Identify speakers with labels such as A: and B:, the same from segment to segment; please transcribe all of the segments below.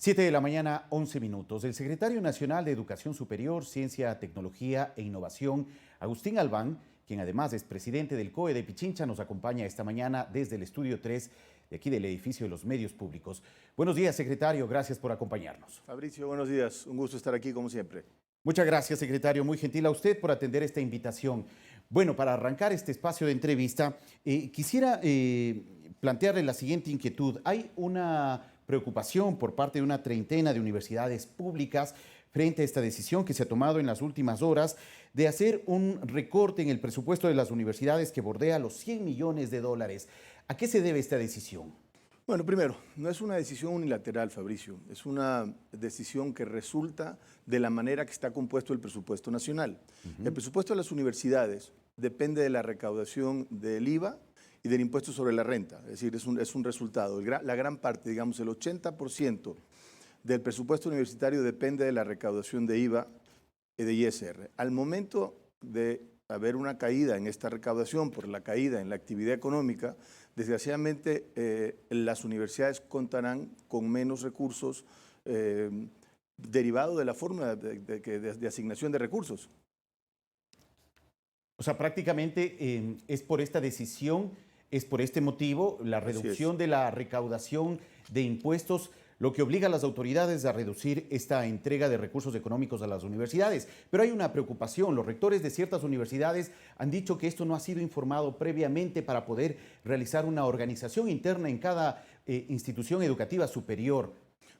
A: 7 de la mañana, 11 minutos. El secretario nacional de Educación Superior, Ciencia, Tecnología e Innovación, Agustín Albán, quien además es presidente del COE de Pichincha, nos acompaña esta mañana desde el estudio 3 de aquí del edificio de los medios públicos. Buenos días, secretario. Gracias por acompañarnos.
B: Fabricio, buenos días. Un gusto estar aquí como siempre.
A: Muchas gracias, secretario. Muy gentil a usted por atender esta invitación. Bueno, para arrancar este espacio de entrevista, quisiera plantearle la siguiente inquietud. Hay una preocupación por parte de una treintena de universidades públicas frente a esta decisión que se ha tomado en las últimas horas de hacer un recorte en el presupuesto de las universidades que bordea los 100 millones de dólares. ¿A qué se debe esta decisión?
B: Bueno, primero, no es una decisión unilateral, Fabricio. Es una decisión que resulta de la manera que está compuesto el presupuesto nacional. El presupuesto de las universidades depende de la recaudación del IVA y del impuesto sobre la renta. Es decir, es un resultado. La gran parte, digamos, el 80% del presupuesto universitario depende de la recaudación de IVA y de ISR. Al momento de haber una caída en esta recaudación por la caída en la actividad económica, desgraciadamente las universidades contarán con menos recursos derivados de la forma de asignación de recursos.
A: O sea, prácticamente es por esta decisión, es por este motivo, la reducción de la recaudación de impuestos, lo que obliga a las autoridades a reducir esta entrega de recursos económicos a las universidades. Pero hay una preocupación. Los rectores de ciertas universidades han dicho que esto no ha sido informado previamente para poder realizar una organización interna en cada institución educativa superior.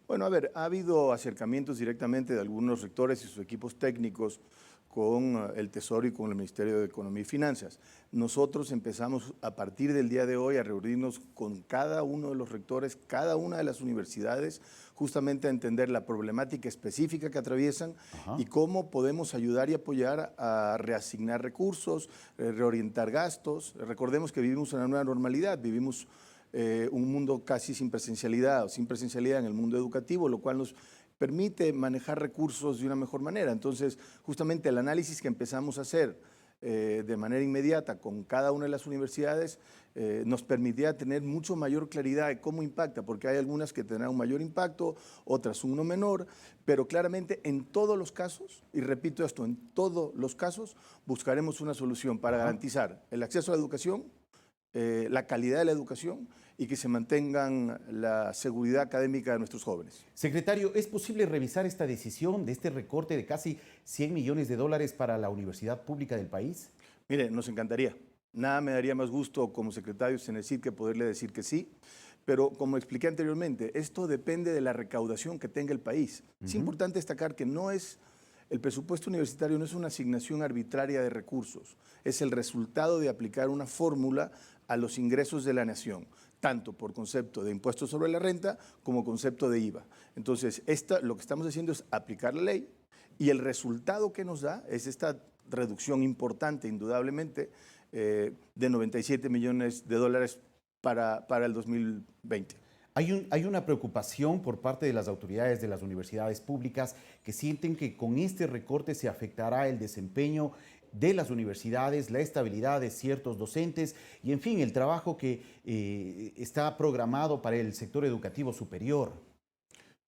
B: Bueno, a ver, ha habido acercamientos directamente de algunos rectores y sus equipos técnicos con el Tesoro y con el Ministerio de Economía y Finanzas. Nosotros empezamos a partir del día de hoy a reunirnos con cada uno de los rectores, cada una de las universidades, justamente a entender la problemática específica que atraviesan y cómo podemos ayudar y apoyar a reasignar recursos, reorientar gastos. Recordemos que vivimos una nueva normalidad, vivimos un mundo casi sin presencialidad o sin presencialidad en el mundo educativo, lo cual nos permite manejar recursos de una mejor manera. Entonces, justamente el análisis que empezamos a hacer de manera inmediata con cada una de las universidades nos permitía tener mucho mayor claridad de cómo impacta, porque hay algunas que tendrán un mayor impacto, otras uno menor, pero claramente en todos los casos, y repito esto, en todos los casos buscaremos una solución para garantizar el acceso a la educación, la calidad de la educación y que se mantengan la seguridad académica de nuestros jóvenes.
A: Secretario, ¿es posible revisar esta decisión de este recorte de casi 100 millones de dólares para la universidad pública del país?
B: Mire, nos encantaría. Nada me daría más gusto como secretario CENESID que poderle decir que sí, pero como expliqué anteriormente, esto depende de la recaudación que tenga el país. Es importante destacar que el presupuesto universitario no es una asignación arbitraria de recursos, es el resultado de aplicar una fórmula a los ingresos de la nación, tanto por concepto de impuestos sobre la renta como concepto de IVA. Entonces, lo que estamos haciendo es aplicar la ley y el resultado que nos da es esta reducción importante, indudablemente, de 97 millones de dólares para el 2020.
A: Hay una preocupación por parte de las autoridades de las universidades públicas que sienten que con este recorte se afectará el desempeño de las universidades, la estabilidad de ciertos docentes y, en fin, el trabajo que está programado para el sector educativo superior.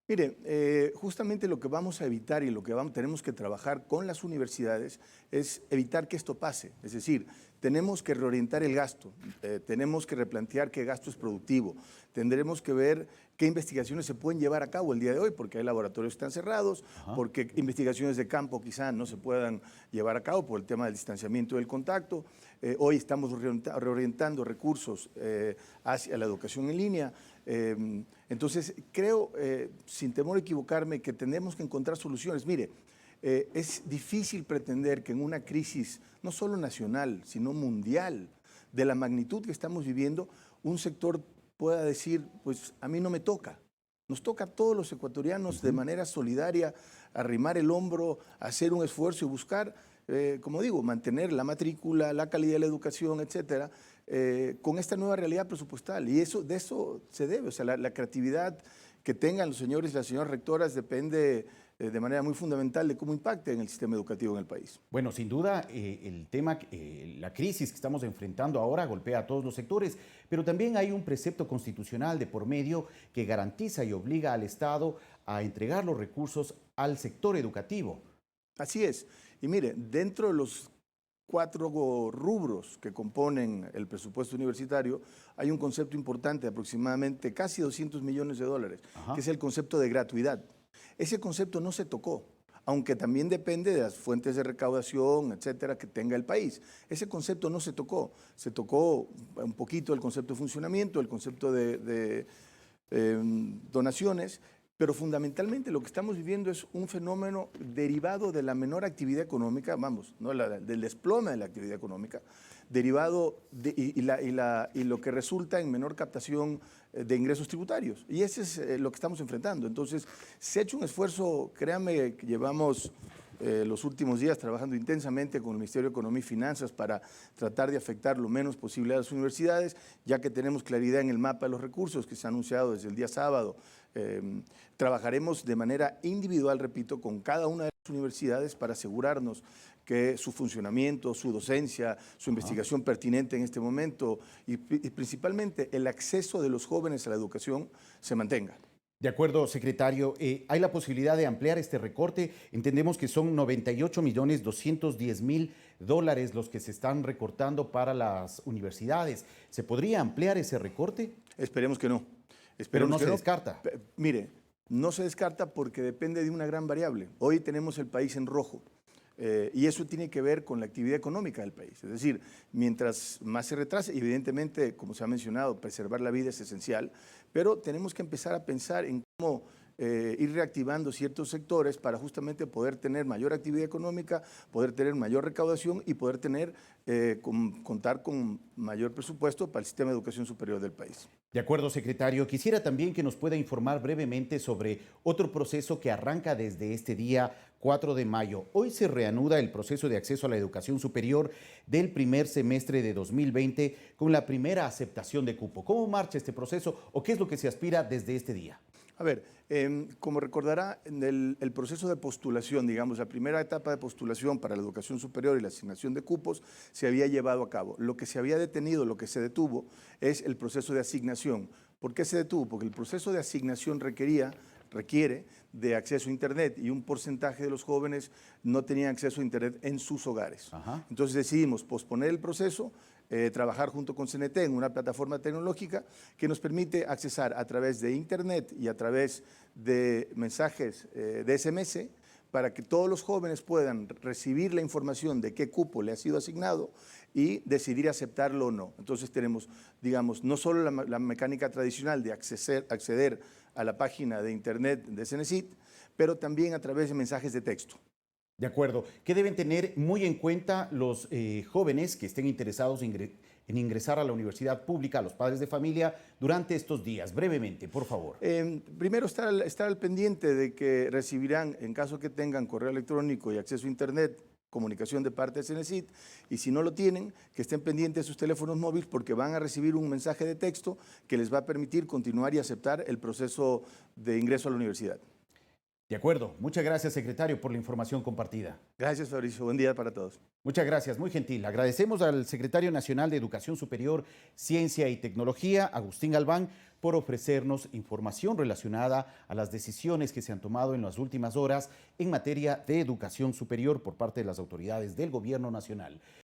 B: Mire, justamente lo que vamos a evitar y lo que tenemos que trabajar con las universidades es evitar que esto pase. Es decir, tenemos que reorientar el gasto, tenemos que replantear qué gasto es productivo, tendremos que ver qué investigaciones se pueden llevar a cabo el día de hoy, porque hay laboratorios que están cerrados, porque investigaciones de campo quizá no se puedan llevar a cabo por el tema del distanciamiento del contacto. Hoy estamos reorientando recursos hacia la educación en línea. Entonces, creo, sin temor a equivocarme, que tenemos que encontrar soluciones. Mire, es difícil pretender que en una crisis, no solo nacional, sino mundial, de la magnitud que estamos viviendo, un sector pueda decir, pues a mí no me toca. Nos toca a todos los ecuatorianos de manera solidaria arrimar el hombro, hacer un esfuerzo y buscar, como digo, mantener la matrícula, la calidad de la educación, etcétera, con esta nueva realidad presupuestal. Y de eso se debe, o sea, la creatividad que tengan los señores y las señoras rectoras depende de manera muy fundamental de cómo impacte en el sistema educativo en el país.
A: Bueno, sin duda, el tema, la crisis que estamos enfrentando ahora golpea a todos los sectores, pero también hay un precepto constitucional de por medio que garantiza y obliga al Estado a entregar los recursos al sector educativo.
B: Así es. Y mire, dentro de los 4 rubros que componen el presupuesto universitario, hay un concepto importante, aproximadamente casi 200 millones de dólares,
A: Ajá.
B: que es el concepto de gratuidad. Ese concepto no se tocó, aunque también depende de las fuentes de recaudación, etcétera, que tenga el país. Ese concepto no se tocó. Se tocó un poquito el concepto de funcionamiento, el concepto de donaciones, pero fundamentalmente lo que estamos viviendo es un fenómeno derivado de la menor actividad económica, vamos, no del desplome de la actividad económica, derivado y lo que resulta en menor captación de ingresos tributarios. Y ese es lo que estamos enfrentando. Entonces, se ha hecho un esfuerzo, créanme, que llevamos los últimos días trabajando intensamente con el Ministerio de Economía y Finanzas para tratar de afectar lo menos posible a las universidades, ya que tenemos claridad en el mapa de los recursos que se ha anunciado desde el día sábado. Trabajaremos de manera individual, repito, con cada una de las universidades para asegurarnos que su funcionamiento, su docencia, su investigación pertinente en este momento y principalmente el acceso de los jóvenes a la educación se mantenga.
A: De acuerdo, secretario, ¿hay la posibilidad de ampliar este recorte? Entendemos que son 98.210.000 dólares los que se están recortando para las universidades. ¿Se podría ampliar ese recorte?
B: Esperemos que no.
A: Pero no se descarta.
B: Mire, no se descarta porque depende de una gran variable. Hoy tenemos el país en rojo. Y eso tiene que ver con la actividad económica del país. Es decir, mientras más se retrase, evidentemente, como se ha mencionado, preservar la vida es esencial, pero tenemos que empezar a pensar en cómo ir reactivando ciertos sectores para justamente poder tener mayor actividad económica, poder tener mayor recaudación y poder contar con mayor presupuesto para el sistema de educación superior del país.
A: De acuerdo, secretario. Quisiera también que nos pueda informar brevemente sobre otro proceso que arranca desde este día 4 de mayo. Hoy se reanuda el proceso de acceso a la educación superior del primer semestre de 2020 con la primera aceptación de cupo. ¿Cómo marcha este proceso o qué es lo que se aspira desde este día?
B: A ver, como recordará, en el proceso de postulación, digamos, la primera etapa de postulación para la educación superior y la asignación de cupos se había llevado a cabo. Lo que se había detenido, lo que se detuvo, es el proceso de asignación. ¿Por qué se detuvo? Porque el proceso de asignación requiere de acceso a Internet y un porcentaje de los jóvenes no tenían acceso a Internet en sus hogares.
A: Ajá.
B: Entonces decidimos posponer el proceso, trabajar junto con CNT en una plataforma tecnológica que nos permite accesar a través de Internet y a través de mensajes de SMS para que todos los jóvenes puedan recibir la información de qué cupo le ha sido asignado y decidir aceptarlo o no. Entonces tenemos, digamos, no solo la mecánica tradicional de acceder a la página de Internet de Cenecit, pero también a través de mensajes de texto.
A: De acuerdo. ¿Qué deben tener muy en cuenta los jóvenes que estén interesados en ingresar a la universidad pública, a los padres de familia, durante estos días? Brevemente, por favor.
B: Primero, estar al pendiente de que recibirán, en caso que tengan correo electrónico y acceso a Internet, comunicación de parte de Cenecit, y si no lo tienen, que estén pendientes de sus teléfonos móviles porque van a recibir un mensaje de texto que les va a permitir continuar y aceptar el proceso de ingreso a la universidad.
A: De acuerdo. Muchas gracias, secretario, por la información compartida.
B: Gracias, Fabricio. Buen día para todos.
A: Muchas gracias, muy gentil. Agradecemos al secretario nacional de Educación Superior, Ciencia y Tecnología, Agustín Galván, por ofrecernos información relacionada a las decisiones que se han tomado en las últimas horas en materia de educación superior por parte de las autoridades del Gobierno Nacional.